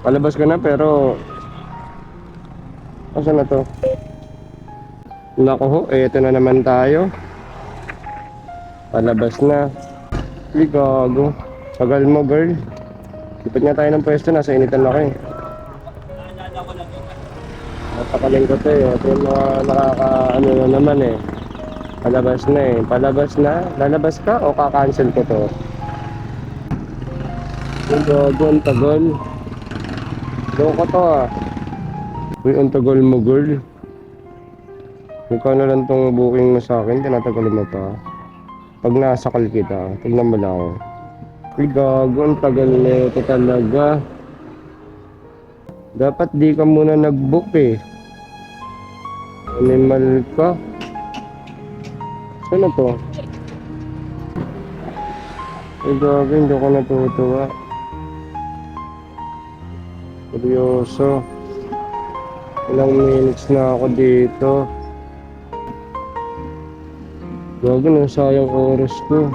Palabas ko na pero asan na to? Naku ho, eto na naman tayo. Palabas na. Uy, gago. Tagal mo, girl. Lipat nga tayo ng pwesto, nasa initan ako eh. Napakaling ko to eh. Ito yung mga nakaka-ano na naman eh. Palabas na eh. Palabas na? Lalabas ka o kakancel ko to? Uy, gago, ang tagal. Loko to ah. Uy, ang tagal mo, girl. Magkano lang tong booking mo sa akin, tinatagal mo pa. Pag nasakal kita, tignan mo lang ako. Uy, gago, ang tagal na ito talaga. Dapat di ka muna nag-book eh. Animal ka. Saan na to? Uy, gago, hindi ko natutuwa. Seryoso. Ilang minutes na ako dito. Gago, nasayang oras ko.